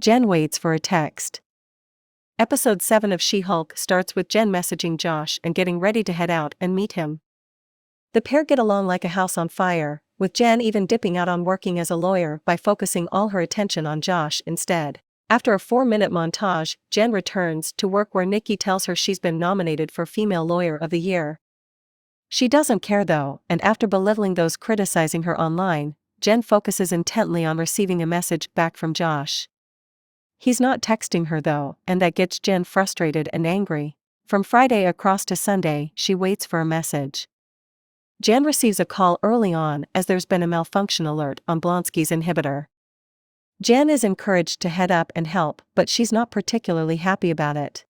Jen waits for a text. Episode 7 of She-Hulk starts with Jen messaging Josh and getting ready to head out and meet him. The pair get along like a house on fire, with Jen even dipping out on working as a lawyer by focusing all her attention on Josh instead. After a 4-minute montage, Jen returns to work where Nikki tells her she's been nominated for Female Lawyer of the Year. She doesn't care though, and after belittling those criticizing her online, Jen focuses intently on receiving a message back from Josh. He's not texting her though, and that gets Jen frustrated and angry. From Friday across to Sunday, she waits for a message. Jen receives a call early on as there's been a malfunction alert on Blomsky's inhibitor. Jen is encouraged to head up and help, but she's not particularly happy about it.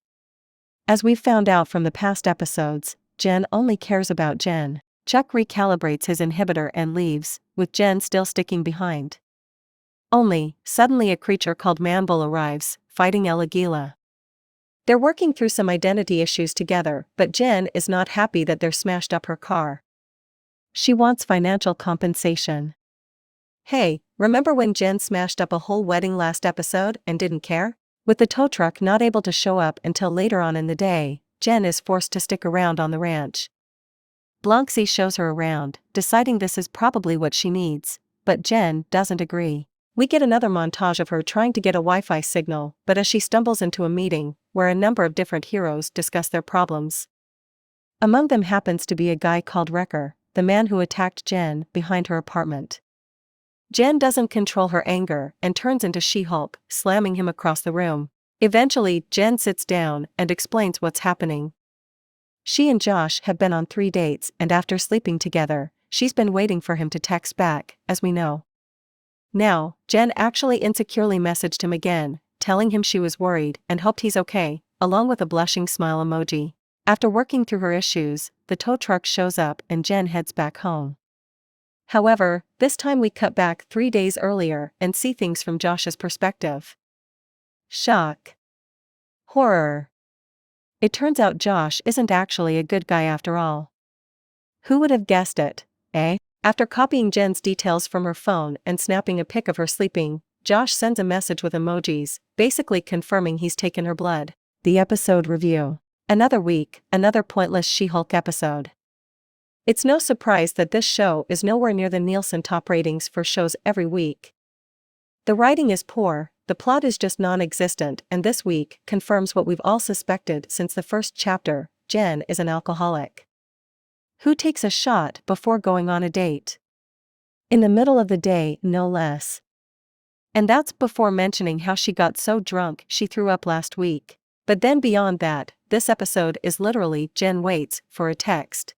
As we've found out from the past episodes, Jen only cares about Jen. Chuck recalibrates his inhibitor and leaves, with Jen still sticking behind. Suddenly a creature called Manbull arrives, fighting El Aguila. They're working through some identity issues together, but Jen is not happy that they're smashed up her car. She wants financial compensation. Hey, remember when Jen smashed up a whole wedding last episode and didn't care? With the tow truck not able to show up until later on in the day, Jen is forced to stick around on the ranch. Blomsky shows her around, deciding this is probably what she needs, but Jen doesn't agree. We get another montage of her trying to get a Wi-Fi signal, but as she stumbles into a meeting, where a number of different heroes discuss their problems. Among them happens to be a guy called Wrecker, the man who attacked Jen behind her apartment. Jen doesn't control her anger and turns into She-Hulk, slamming him across the room. Eventually, Jen sits down and explains what's happening. She and Josh have been on 3 dates, and after sleeping together, she's been waiting for him to text back, as we know. Now, Jen actually insecurely messaged him again, telling him she was worried and hoped he's okay, along with a blushing smile emoji. After working through her issues, the tow truck shows up and Jen heads back home. However, this time we cut back 3 days earlier and see things from Josh's perspective. Shock. Horror. It turns out Josh isn't actually a good guy after all. Who would have guessed it, eh? After copying Jen's details from her phone and snapping a pic of her sleeping, Josh sends a message with emojis, basically confirming he's taken her blood. The episode review. Another week, another pointless She-Hulk episode. It's no surprise that this show is nowhere near the Nielsen top ratings for shows every week. The writing is poor, the plot is just non-existent, and this week confirms what we've all suspected since the first chapter: Jen is an alcoholic. Who takes a shot before going on a date? In the middle of the day, no less. And that's before mentioning how she got so drunk she threw up last week. But then beyond that, this episode is literally Jen waits for a text.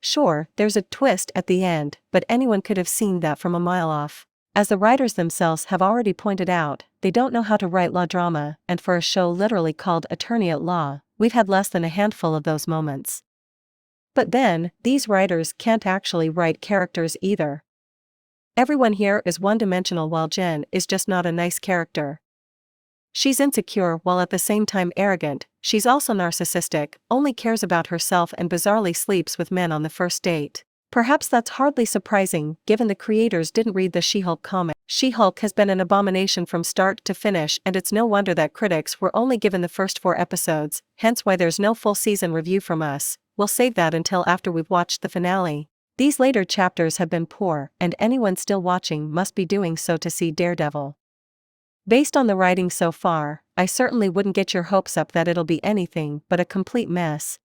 Sure, there's a twist at the end, but anyone could have seen that from a mile off. As the writers themselves have already pointed out, they don't know how to write law drama, and for a show literally called Attorney at Law, we've had less than a handful of those moments. But then, these writers can't actually write characters either. Everyone here is one-dimensional while Jen is just not a nice character. She's insecure while at the same time arrogant, she's also narcissistic, only cares about herself and bizarrely sleeps with men on the first date. Perhaps that's hardly surprising, given the creators didn't read the She-Hulk comic. She-Hulk has been an abomination from start to finish, and it's no wonder that critics were only given the first 4 episodes, hence why there's no full season review from us. We'll save that until after we've watched the finale. These later chapters have been poor, and anyone still watching must be doing so to see Daredevil. Based on the writing so far, I certainly wouldn't get your hopes up that it'll be anything but a complete mess.